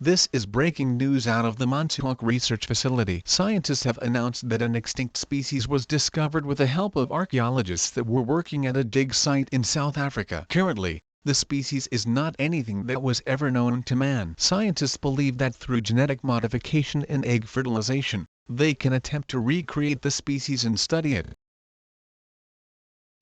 This is breaking news out of the Montauk Research Facility. Scientists have announced that an extinct species was discovered with the help of archaeologists that were working at a dig site in South Africa. Currently, the species is not anything that was ever known to man. Scientists believe that through genetic modification and egg fertilization, they can attempt to recreate the species and study it.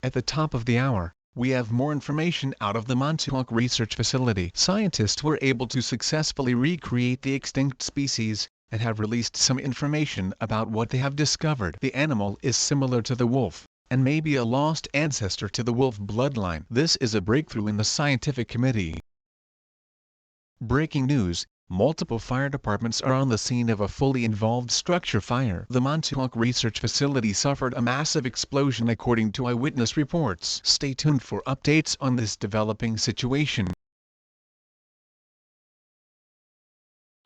At the top of the hour, we have more information out of the Montauk Research Facility. Scientists were able to successfully recreate the extinct species, and have released some information about what they have discovered. The animal is similar to the wolf, and may be a lost ancestor to the wolf bloodline. This is a breakthrough in the scientific community. Breaking news. Multiple fire departments are on the scene of a fully involved structure fire. The Montauk Research Facility suffered a massive explosion according to eyewitness reports. Stay tuned for updates on this developing situation.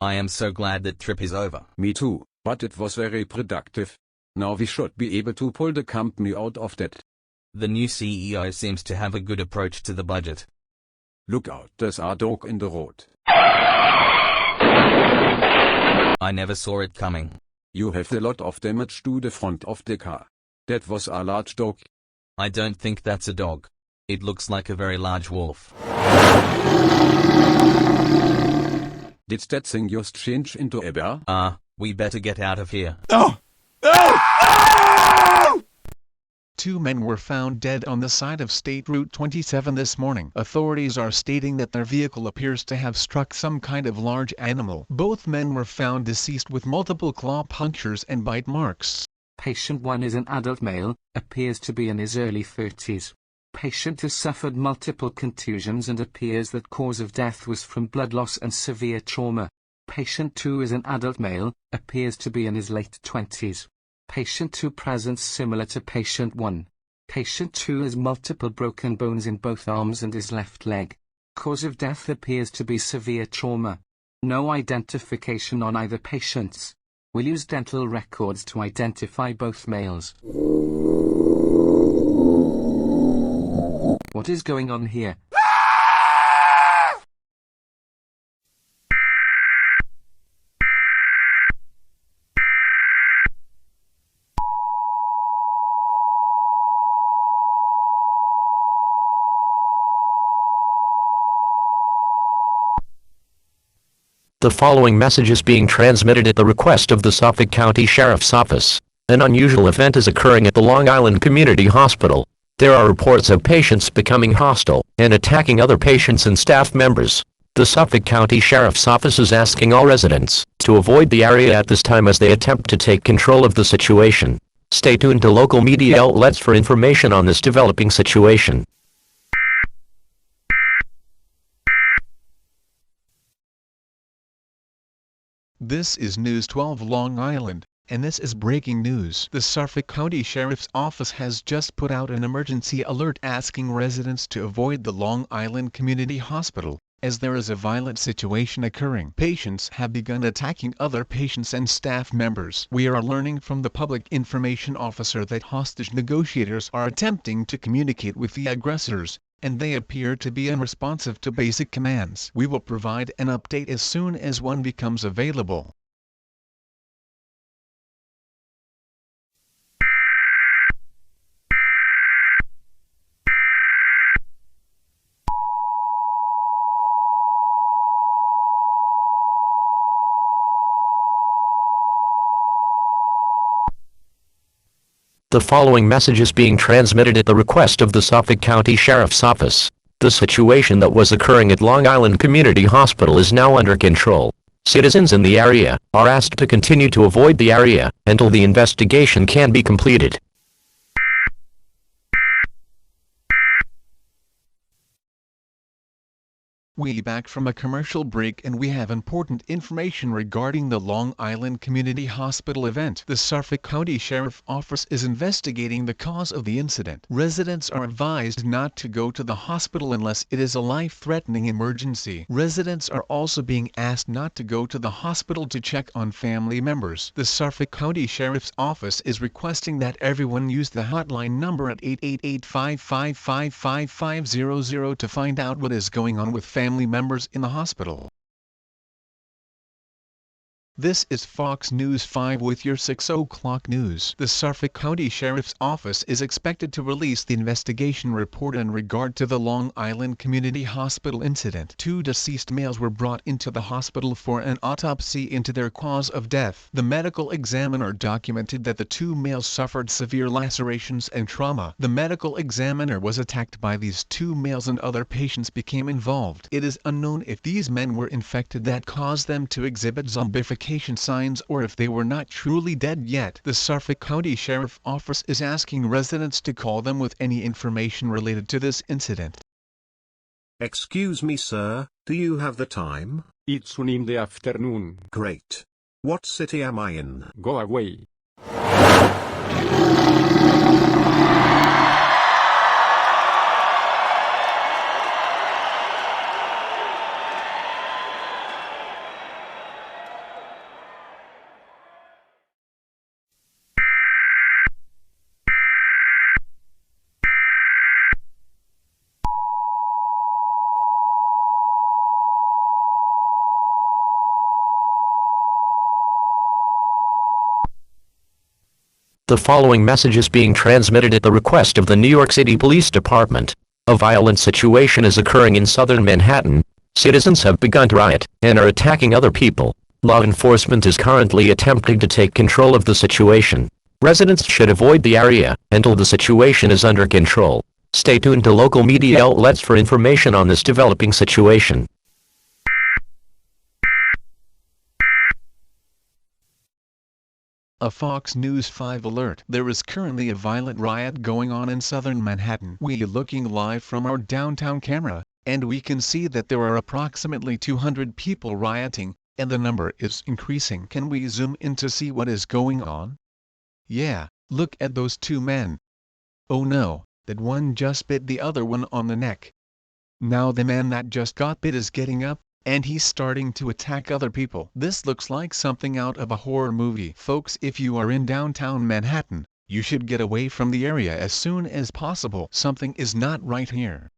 I am so glad that trip is over. Me too, but it was very productive. Now we should be able to pull the company out of debt. The new CEO seems to have a good approach to the budget. Look out, there's a dog in the road. I never saw it coming. You have a lot of damage to the front of the car. That was a large dog. I don't think that's a dog. It looks like a very large wolf. Did that thing just change into a bear? We better get out of here. Oh! Two men were found dead on the side of State Route 27 this morning. Authorities are stating that their vehicle appears to have struck some kind of large animal. Both men were found deceased with multiple claw punctures and bite marks. Patient 1 is an adult male, appears to be in his early 30s. Patient has suffered multiple contusions and appears that cause of death was from blood loss and severe trauma. Patient 2 is an adult male, appears to be in his late 20s. Patient 2 presents similar to Patient 1. Patient 2 has multiple broken bones in both arms and his left leg. Cause of death appears to be severe trauma. No identification on either patients. We'll use dental records to identify both males. What is going on here? The following message is being transmitted at the request of the Suffolk County Sheriff's Office. An unusual event is occurring at the Long Island Community Hospital. There are reports of patients becoming hostile and attacking other patients and staff members. The Suffolk County Sheriff's Office is asking all residents to avoid the area at this time as they attempt to take control of the situation. Stay tuned to local media outlets for information on this developing situation. This is News 12 Long Island, and this is breaking news. The Suffolk County Sheriff's Office has just put out an emergency alert asking residents to avoid the Long Island Community Hospital, as there is a violent situation occurring. Patients have begun attacking other patients and staff members. We are learning from the public information officer that hostage negotiators are attempting to communicate with the aggressors, and they appear to be unresponsive to basic commands. We will provide an update as soon as one becomes available. The following message is being transmitted at the request of the Suffolk County Sheriff's Office. The situation that was occurring at Long Island Community Hospital is now under control. Citizens in the area are asked to continue to avoid the area until the investigation can be completed. We back from a commercial break and we have important information regarding the Long Island Community Hospital event. The Suffolk County Sheriff's Office is investigating the cause of the incident. Residents are advised not to go to the hospital unless it is a life-threatening emergency. Residents are also being asked not to go to the hospital to check on family members. The Suffolk County Sheriff's Office is requesting that everyone use the hotline number at 888-555-5500 to find out what is going on with family members in the hospital. This is Fox News 5 with your 6 o'clock news. The Suffolk County Sheriff's Office is expected to release the investigation report in regard to the Long Island Community Hospital incident. 2 deceased males were brought into the hospital for an autopsy into their cause of death. The medical examiner documented that the 2 males suffered severe lacerations and trauma. The medical examiner was attacked by these 2 males and other patients became involved. It is unknown if these men were infected that caused them to exhibit zombification signs or if they were not truly dead yet. The Suffolk County Sheriff's Office is asking residents to call them with any information related to this incident. Excuse me, sir, do you have the time? It's soon in the afternoon. Great. What city am I in? Go away. The following message is being transmitted at the request of the New York City Police Department. A violent situation is occurring in southern Manhattan. Citizens have begun to riot and are attacking other people. Law enforcement is currently attempting to take control of the situation. Residents should avoid the area until the situation is under control. Stay tuned to local media outlets for information on this developing situation. A Fox News 5 alert. There is currently a violent riot going on in southern Manhattan. We are looking live from our downtown camera, and we can see that there are approximately 200 people rioting, and the number is increasing. Can we zoom in to see what is going on? Yeah, look at those 2 men. Oh no, that one just bit the other one on the neck. Now the man that just got bit is getting up, and he's starting to attack other people. This looks like something out of a horror movie. Folks, if you are in downtown Manhattan, you should get away from the area as soon as possible. Something is not right here.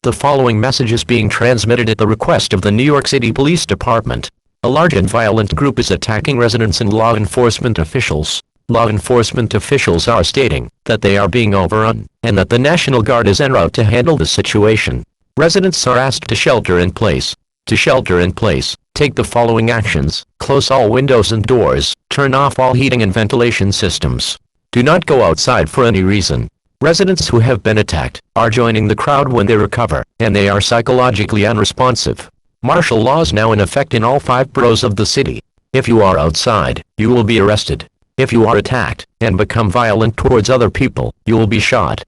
The following message is being transmitted at the request of the New York City Police Department. A large and violent group is attacking residents and law enforcement officials. Law enforcement officials are stating that they are being overrun and that the National Guard is en route to handle the situation. Residents are asked to shelter in place. To shelter in place, take the following actions: close all windows and doors, turn off all heating and ventilation systems. Do not go outside for any reason. Residents who have been attacked are joining the crowd when they recover, and they are psychologically unresponsive. Martial law is now in effect in all 5 boroughs of the city. If you are outside, you will be arrested. If you are attacked and become violent towards other people, you will be shot.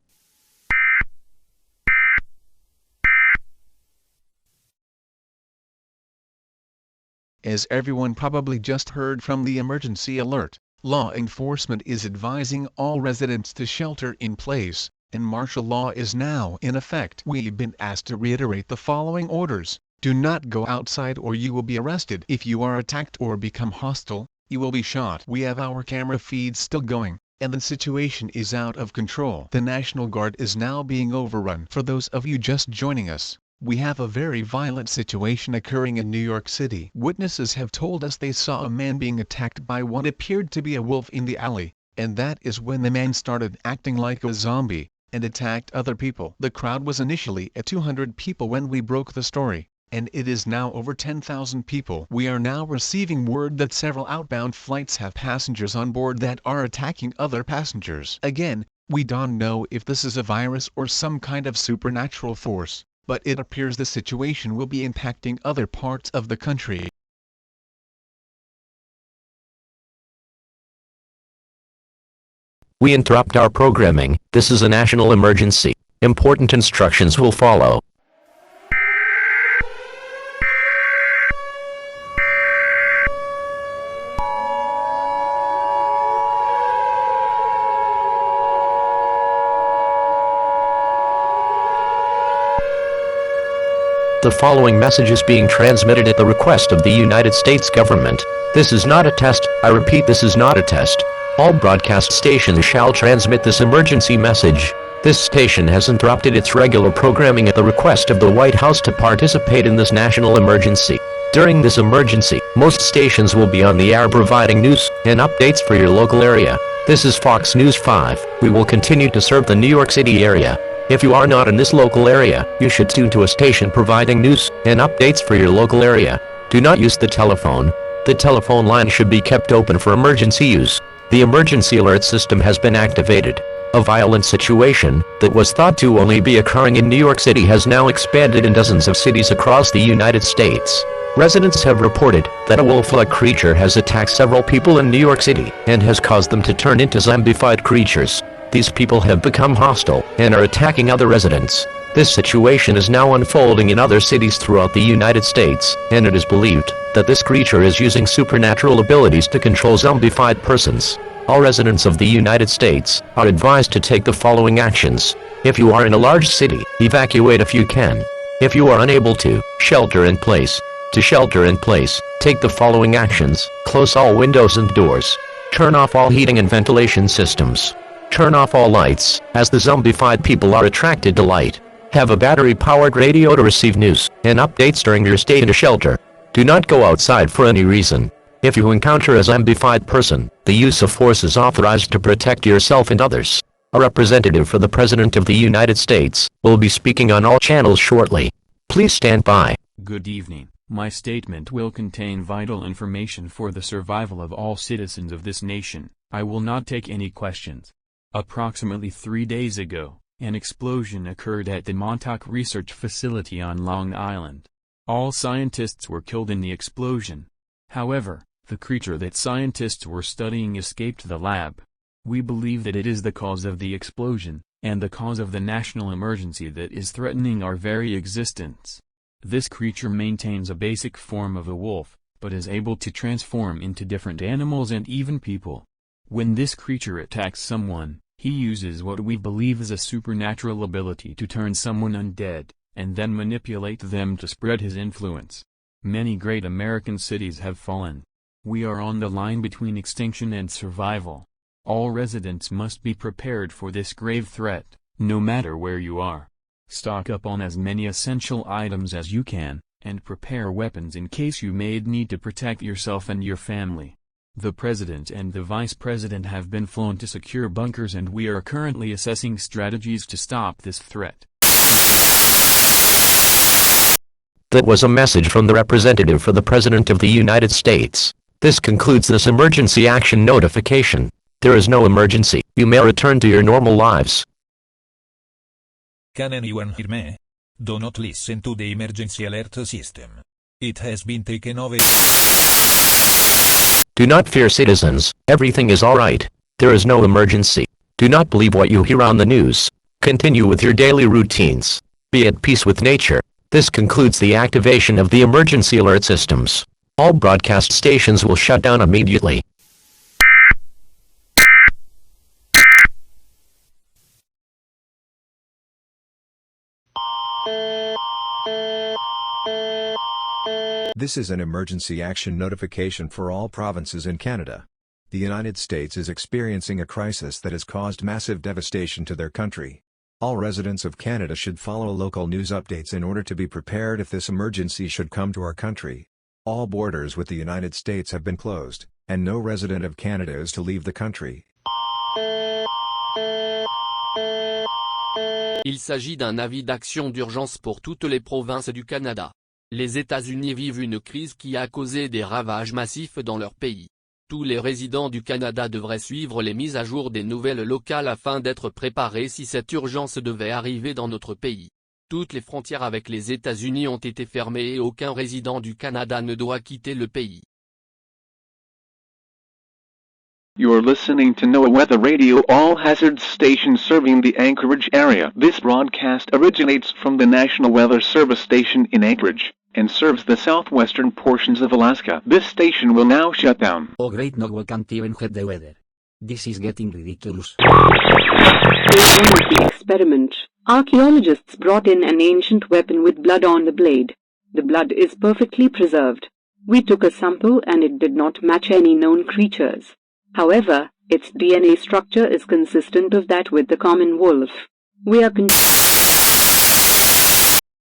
As everyone probably just heard from the emergency alert, law enforcement is advising all residents to shelter in place, and martial law is now in effect. We've been asked to reiterate the following orders: do not go outside or you will be arrested. If you are attacked or become hostile, you will be shot. We have our camera feeds still going, and the situation is out of control. The National Guard is now being overrun. For those of you just joining us, we have a very violent situation occurring in New York City. Witnesses have told us they saw a man being attacked by what appeared to be a wolf in the alley, and that is when the man started acting like a zombie and attacked other people. The crowd was initially at 200 people when we broke the story, and it is now over 10,000 people. We are now receiving word that several outbound flights have passengers on board that are attacking other passengers. Again, we don't know if this is a virus or some kind of supernatural force, but it appears the situation will be impacting other parts of the country. We interrupt our programming. This is a national emergency. Important instructions will follow. The following message is being transmitted at the request of the United States government. This is not a test. I repeat, this is not a test. All broadcast stations shall transmit this emergency message. This station has interrupted its regular programming at the request of the White House to participate in this national emergency. During this emergency, most stations will be on the air providing news and updates for your local area. This is Fox News 5. We will continue to serve the New York City area. If you are not in this local area, you should tune to a station providing news and updates for your local area. Do not use the telephone. The telephone line should be kept open for emergency use. The emergency alert system has been activated. A violent situation that was thought to only be occurring in New York City has now expanded in dozens of cities across the United States. Residents have reported that a wolf-like creature has attacked several people in New York City and has caused them to turn into zombified creatures. These people have become hostile and are attacking other residents. This situation is now unfolding in other cities throughout the United States, and it is believed that this creature is using supernatural abilities to control zombified persons. All residents of the United States are advised to take the following actions. If you are in a large city, evacuate if you can. If you are unable to, shelter in place. To shelter in place, take the following actions. Close all windows and doors. Turn off all heating and ventilation systems. Turn off all lights, as the zombified people are attracted to light. Have a battery-powered radio to receive news and updates during your stay in a shelter. Do not go outside for any reason. If you encounter a zombified person, the use of force is authorized to protect yourself and others. A representative for the President of the United States will be speaking on all channels shortly. Please stand by. Good evening. My statement will contain vital information for the survival of all citizens of this nation. I will not take any questions. Approximately 3 days ago, an explosion occurred at the Montauk Research Facility on Long Island. All scientists were killed in the explosion. However, the creature that scientists were studying escaped the lab. We believe that it is the cause of the explosion, and the cause of the national emergency that is threatening our very existence. This creature maintains a basic form of a wolf, but is able to transform into different animals and even people. When this creature attacks someone, he uses what we believe is a supernatural ability to turn someone undead, and then manipulate them to spread his influence. Many great American cities have fallen. We are on the line between extinction and survival. All residents must be prepared for this grave threat, no matter where you are. Stock up on as many essential items as you can, and prepare weapons in case you may need to protect yourself and your family. The President and the Vice President have been flown to secure bunkers, and we are currently assessing strategies to stop this threat. That was a message from the representative for the President of the United States. This concludes this emergency action notification. There is no emergency. You may return to your normal lives. Can anyone hear me? Do not listen to the emergency alert system. It has been taken over. Do not fear, citizens. Everything is alright. There is no emergency. Do not believe what you hear on the news. Continue with your daily routines. Be at peace with nature. This concludes the activation of the emergency alert systems. All broadcast stations will shut down immediately. This is an emergency action notification for all provinces in Canada. The United States is experiencing a crisis that has caused massive devastation to their country. All residents of Canada should follow local news updates in order to be prepared if this emergency should come to our country. All borders with the United States have been closed, and no resident of Canada is to leave the country. Il s'agit d'un avis d'action d'urgence pour toutes les provinces du Canada. Les États-Unis vivent une crise qui a causé des ravages massifs dans leur pays. Tous les résidents du Canada devraient suivre les mises à jour des nouvelles locales afin d'être préparés si cette urgence devait arriver dans notre pays. Toutes les frontières avec les États-Unis ont été fermées et aucun résident du Canada ne doit quitter le pays. You are listening to NOAA Weather Radio, all hazards station serving the Anchorage area. This broadcast originates from the National Weather Service station in Anchorage, and serves the southwestern portions of Alaska. This station will now shut down. Oh great, no one can even hear the weather. This is getting ridiculous. Day 1 of the experiment, archaeologists brought in an ancient weapon with blood on the blade. The blood is perfectly preserved. We took a sample and it did not match any known creatures. However, its DNA structure is consistent of that with the common wolf. We are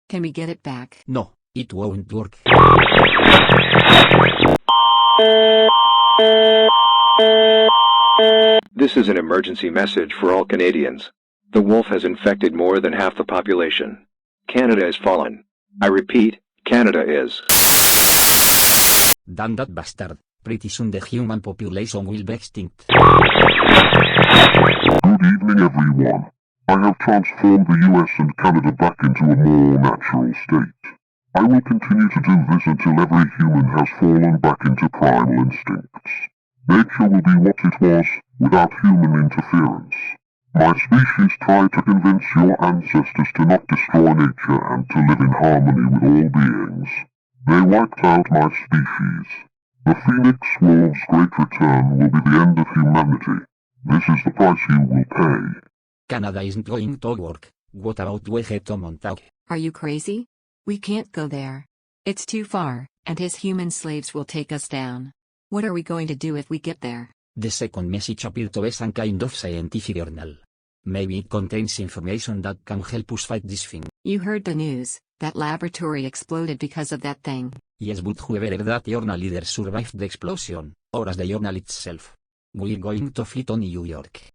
Can we get it back? No, it won't work. This is an emergency message for all Canadians. The wolf has infected more than half the population. Canada is fallen. I repeat, Canada is. Damn that bastard. Pretty soon the human population will be extinct. Good evening, everyone. I have transformed the US and Canada back into a more natural state. I will continue to do this until every human has fallen back into primal instincts. Nature will be what it was, without human interference. My species tried to convince your ancestors to not destroy nature and to live in harmony with all beings. They wiped out my species. The Phoenix Wolf's great return will be the end of humanity. This is the price you will pay. Canada isn't going to work. What about Vegeto Montauk? Are you crazy? We can't go there. It's too far, and his human slaves will take us down. What are we going to do if we get there? The second message appeared to be some kind of scientific journal. Maybe it contains information that can help us fight this thing. You heard the news. That laboratory exploded because of that thing. Yes, but whoever that journal leader survived the explosion, or as the journal itself. We're going to fly to New York.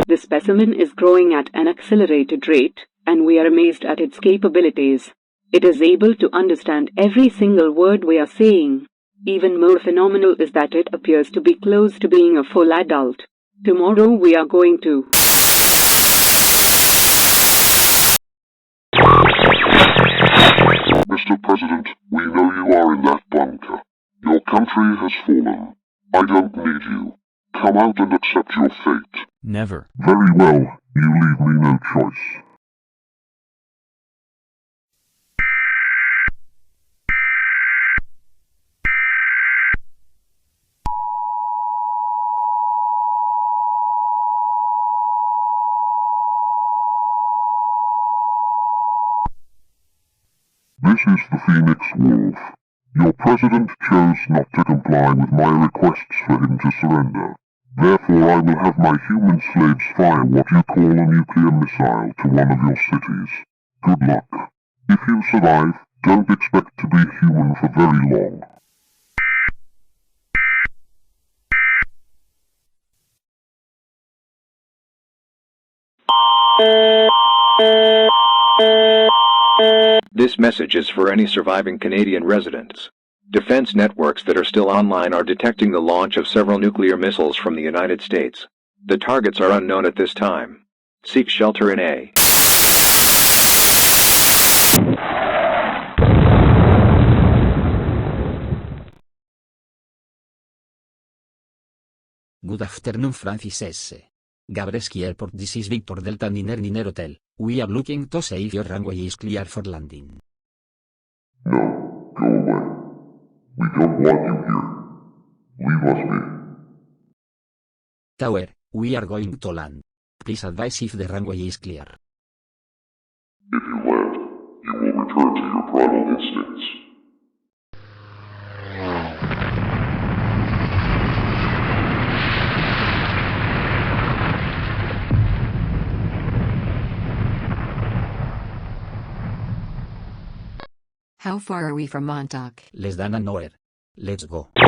The specimen is growing at an accelerated rate, and we are amazed at its capabilities. It is able to understand every single word we are saying. Even more phenomenal is that it appears to be close to being a full adult. Tomorrow we are going to... Mr. President, we know you are in that bunker. Your country has fallen. I don't need you. Come out and accept your fate. Never. Very well, you leave me no choice. This is the Phoenix Wolf. Your president chose not to comply with my requests for him to surrender. Therefore I will have my human slaves fire what you call a nuclear missile to one of your cities. Good luck. If you survive, don't expect to be human for very long. This message is for any surviving Canadian residents. Defense networks that are still online are detecting the launch of several nuclear missiles from the United States. The targets are unknown at this time. Seek shelter in A. Good afternoon, Francis S. Gabreski Airport. This is Victor Delta Niner Hotel. We are looking to see if your runway is clear for landing. No, go away. We don't want you here. Leave us be. Tower, we are going to land. Please advise if the runway is clear. If you land, you will return to your primal instincts. How far are we from Montauk? Less than an hour. Let's go. To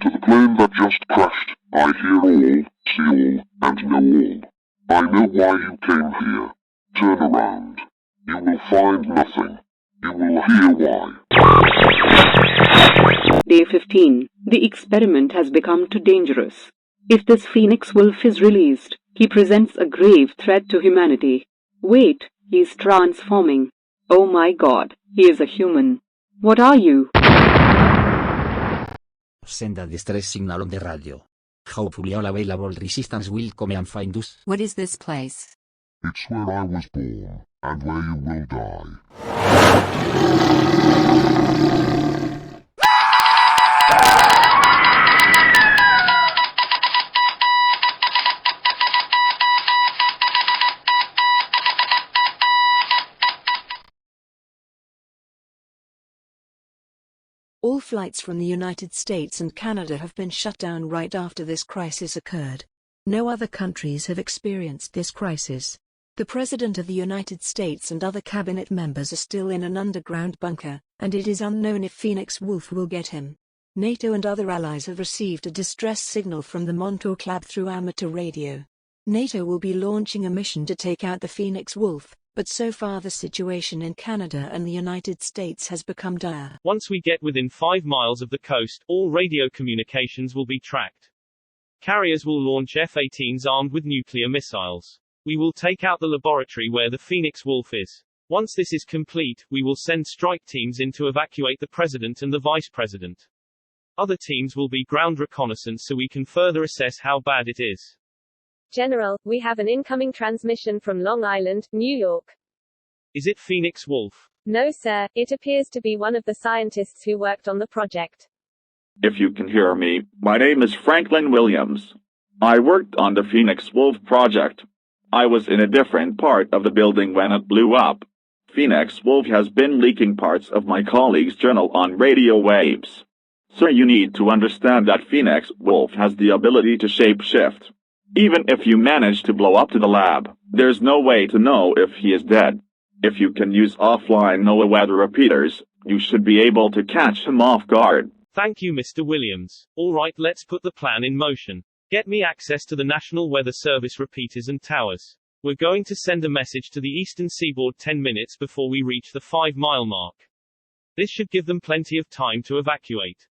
the plane that just crashed, I hear all, see all, and know all. I know why you came here. Turn around. You will find nothing. You will hear why. Day 15. The experiment has become too dangerous. If this Phoenix Wolf is released, he presents a grave threat to humanity. Wait, he is transforming. Oh my God, he is a human. What are you? Send a distress signal on the radio. Hopefully all available resistance will come and find us. What is this place? It's where I was born, and where you will die. All flights from the United States and Canada have been shut down right after this crisis occurred. No other countries have experienced this crisis. The President of the United States and other cabinet members are still in an underground bunker, and it is unknown if Phoenix Wolf will get him. NATO and other allies have received a distress signal from the Montauk lab through amateur radio. NATO will be launching a mission to take out the Phoenix Wolf, but so far the situation in Canada and the United States has become dire. Once we get within 5 miles of the coast, all radio communications will be tracked. Carriers will launch F-18s armed with nuclear missiles. We will take out the laboratory where the Phoenix Wolf is. Once this is complete, we will send strike teams in to evacuate the President and the Vice President. Other teams will be ground reconnaissance so we can further assess how bad it is. General, we have an incoming transmission from Long Island, New York. Is it Phoenix Wolf? No sir, it appears to be one of the scientists who worked on the project. If you can hear me, my name is Franklin Williams. I worked on the Phoenix Wolf project. I was in a different part of the building when it blew up. Phoenix Wolf has been leaking parts of my colleague's journal on radio waves. Sir, you need to understand that Phoenix Wolf has the ability to shape-shift. Even if you manage to blow up to the lab, there's no way to know if he is dead. If you can use offline NOAA weather repeaters, you should be able to catch him off guard. Thank you, Mr. Williams. All right, let's put the plan in motion. Get me access to the National Weather Service repeaters and towers. We're going to send a message to the eastern seaboard 10 minutes before we reach the 5-mile mark. This should give them plenty of time to evacuate.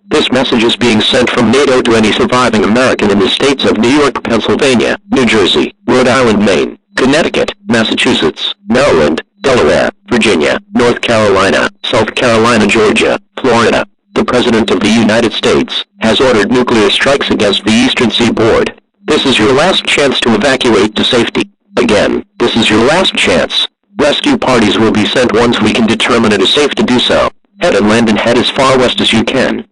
This message is being sent from NATO to any surviving American in the states of New York, Pennsylvania, New Jersey, Rhode Island, Maine, Connecticut, Massachusetts, Maryland, Delaware, Virginia, North Carolina, South Carolina, Georgia, Florida. The President of the United States has ordered nuclear strikes against the eastern seaboard. This is your last chance to evacuate to safety. Again, this is your last chance. Rescue parties will be sent once we can determine it is safe to do so. Head inland and head as far west as you can.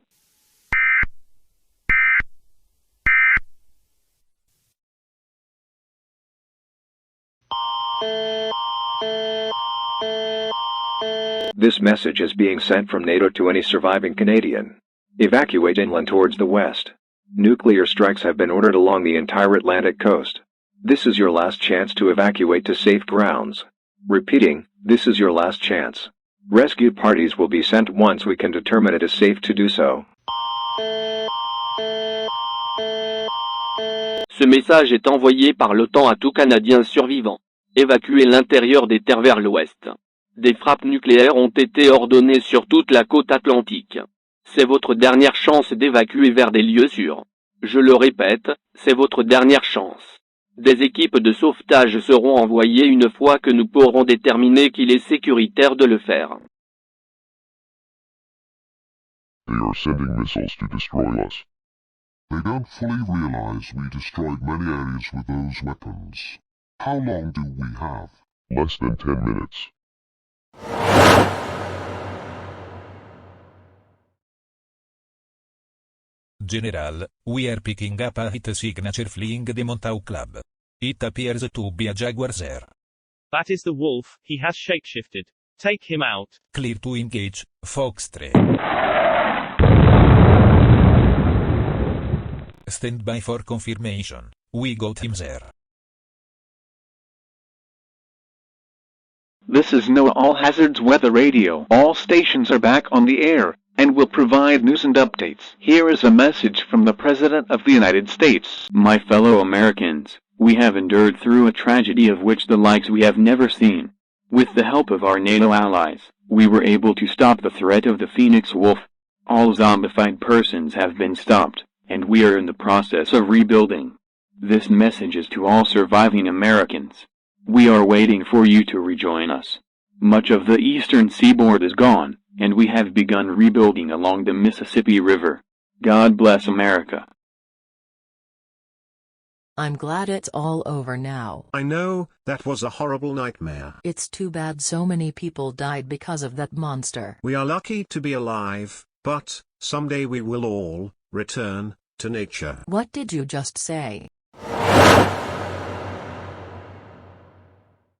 This message is being sent from NATO to any surviving Canadian. Evacuate inland towards the west. Nuclear strikes have been ordered along the entire Atlantic coast. This is your last chance to evacuate to safe grounds. Repeating, this is your last chance. Rescue parties will be sent once we can determine it is safe to do so. Ce message est envoyé par l'OTAN à tout Canadien survivant. Évacuez l'intérieur des terres vers l'ouest. Des frappes nucléaires ont été ordonnées sur toute la côte atlantique. C'est votre dernière chance d'évacuer vers des lieux sûrs. Je le répète, c'est votre dernière chance. Des équipes de sauvetage seront envoyées une fois que nous pourrons déterminer qu'il est sécuritaire de le faire. They are sending missiles to destroy us. They don't fully realize we destroyed many areas with those weapons. How long do we have? Less than 10 minutes. General, we are picking up a hit signature fleeing the Montauk Club. It appears to be a Jaguar Air. That is the Wolf, he has shapeshifted. Take him out. Clear to engage, Foxtrot. Stand by for confirmation. We got him there. This is NOAA All Hazards Weather Radio. All stations are back on the air, and will provide news and updates. Here is a message from the President of the United States. My fellow Americans, we have endured through a tragedy of which the likes we have never seen. With the help of our NATO allies, we were able to stop the threat of the Phoenix Wolf. All zombified persons have been stopped, and we are in the process of rebuilding. This message is to all surviving Americans. We are waiting for you to rejoin us. Much of the eastern seaboard is gone, and we have begun rebuilding along the Mississippi River. God bless America. I'm glad it's all over now. I know, that was a horrible nightmare. It's too bad so many people died because of that monster. We are lucky to be alive, but someday we will all return to nature. What did you just say?